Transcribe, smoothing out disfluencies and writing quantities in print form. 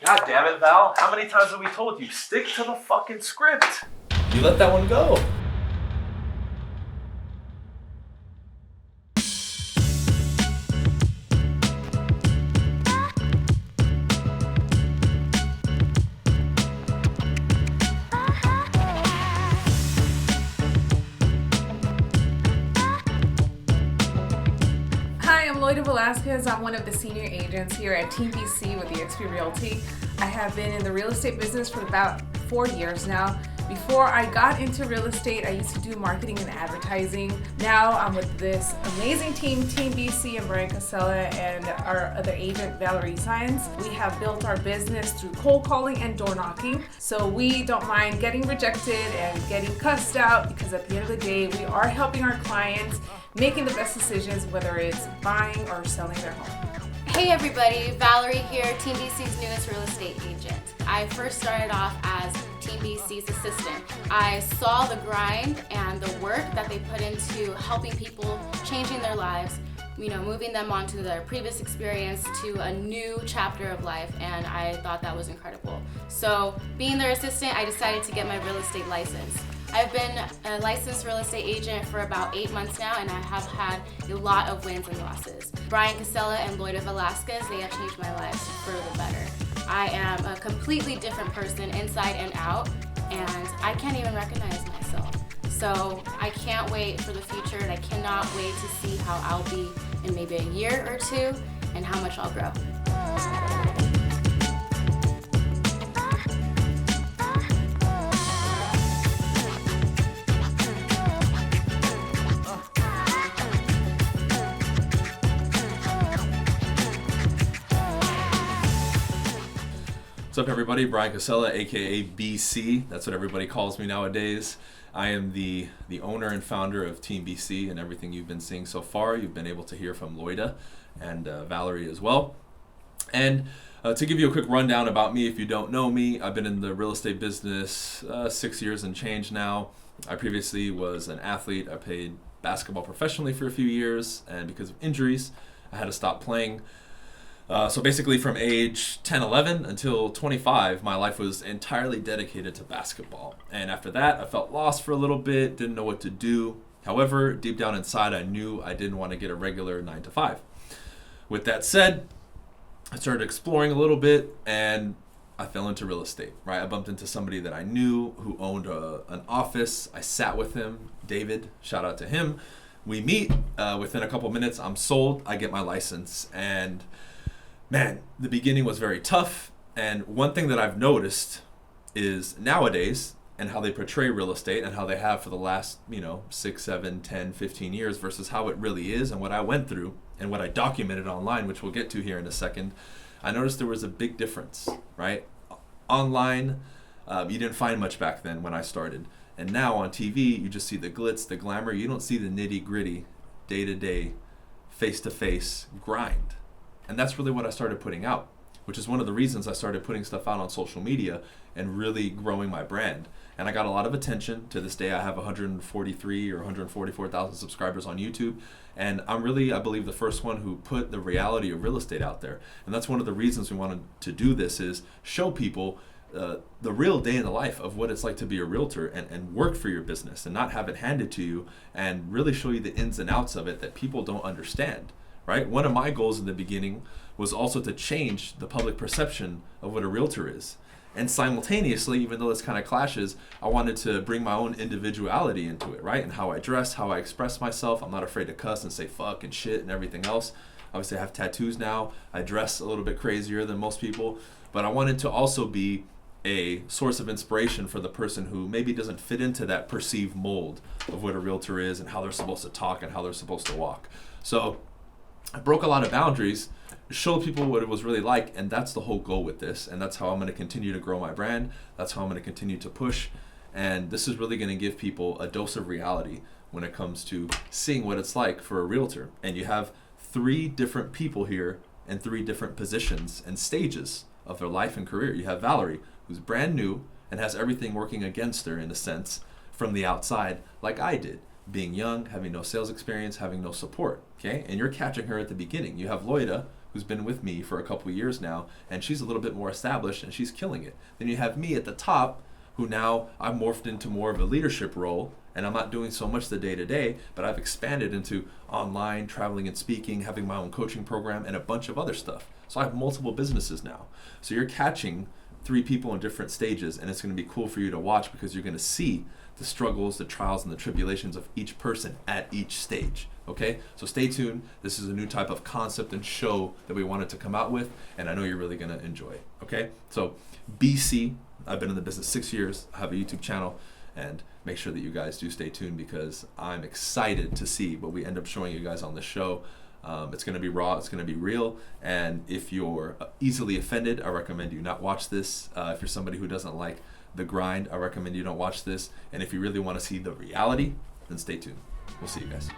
God damn it, Val. How many times have we told you? Stick to the fucking script. You let that one go. Velasquez. I'm one of the senior agents here at Team BC with eXp Realty. I have been in the real estate business for about 4 years now. Before I got into real estate, I used to do marketing and advertising. Now I'm with this amazing team, Team BC and Bryan Casella, and our other agent, Valerie Science. We have built our business through cold calling and door knocking. So we don't mind getting rejected and getting cussed out, because at the end of the day, we are helping our clients making the best decisions, whether it's buying or selling their home. Hey everybody, Valerie here, Team BC's newest real estate agent. I first started off as Team BC's assistant. I saw the grind and the work that they put into helping people, changing their lives, moving them on to their previous experience to a new chapter of life, and I thought that was incredible. So being their assistant, I decided to get my real estate license. I've been a licensed real estate agent for about 8 months now, and I have had a lot of wins and losses. Bryan Casella and Velasquez, they have changed my life for the better. I am a completely different person inside and out, and I can't even recognize myself. So I can't wait for the future, and I cannot wait to see how I'll be in maybe a year or two and how much I'll grow. What's up, everybody? Bryan Casella, aka BC. That's what everybody calls me nowadays. I am the owner and founder of Team BC, and everything you've been seeing so far, you've been able to hear from Loida and Valerie as well. And to give you a quick rundown about me, if you don't know me, I've been in the real estate business 6 years and change now. I previously was an athlete. I played basketball professionally for a few years, and because of injuries, I had to stop playing. So basically from age 10, 11 until 25, my life was entirely dedicated to basketball. And after that, I felt lost for a little bit, didn't know what to do. However, deep down inside, I knew I didn't want to get a regular 9 to 5. With that said, I started exploring a little bit, and I fell into real estate, right? I bumped into somebody that I knew who owned an office. I sat with him, David, shout out to him. We meet, within a couple minutes, I'm sold, I get my license, and man, the beginning was very tough. And one thing that I've noticed is nowadays, and how they portray real estate and how they have for the last 6, 7, 10, 15 years versus how it really is and what I went through and what I documented online, which we'll get to here in a second. I noticed there was a big difference, right? Online, you didn't find much back then when I started. And now on TV, you just see the glitz, the glamour. You don't see the nitty gritty, day-to-day, face-to-face grind. And that's really what I started putting out, which is one of the reasons I started putting stuff out on social media and really growing my brand. And I got a lot of attention. To this day, I have 143 or 144,000 subscribers on YouTube. And I'm really, I believe, the first one who put the reality of real estate out there. And that's one of the reasons we wanted to do this, is show people the real day in the life of what it's like to be a realtor and work for your business and not have it handed to you, and really show you the ins and outs of it that people don't understand. Right? One of my goals in the beginning was also to change the public perception of what a realtor is. And simultaneously, even though this kind of clashes, I wanted to bring my own individuality into it, right? And how I dress, how I express myself. I'm not afraid to cuss and say fuck and shit and everything else. Obviously, I have tattoos now. I dress a little bit crazier than most people. But I wanted to also be a source of inspiration for the person who maybe doesn't fit into that perceived mold of what a realtor is and how they're supposed to talk and how they're supposed to walk. So I broke a lot of boundaries, showed people what it was really like, and that's the whole goal with this. And that's how I'm going to continue to grow my brand. That's how I'm going to continue to push. And this is really going to give people a dose of reality when it comes to seeing what it's like for a realtor. And you have 3 different people here in 3 different positions and stages of their life and career. You have Valerie, who's brand new and has everything working against her in a sense from the outside, like I did. Being young, having no sales experience, having no support, okay? And you're catching her at the beginning. You have Loida, who's been with me for a couple of years now, and she's a little bit more established and she's killing it. Then you have me at the top, who now I've morphed into more of a leadership role, and I'm not doing so much the day-to-day, but I've expanded into online, traveling and speaking, having my own coaching program, and a bunch of other stuff. So I have multiple businesses now. So you're catching 3 people in different stages, and it's going to be cool for you to watch because you're going to see the struggles, the trials, and the tribulations of each person at each stage. Okay? So stay tuned. This is a new type of concept and show that we wanted to come out with, and I know you're really going to enjoy it. Okay? So BC, I've been in the business 6 years. I have a YouTube channel, and make sure that you guys do stay tuned because I'm excited to see what we end up showing you guys on the show. It's going to be raw, it's going to be real, and if you're easily offended, I recommend you not watch this. If you're somebody who doesn't like the grind, I recommend you don't watch this. And if you really want to see the reality, then stay tuned. We'll see you guys.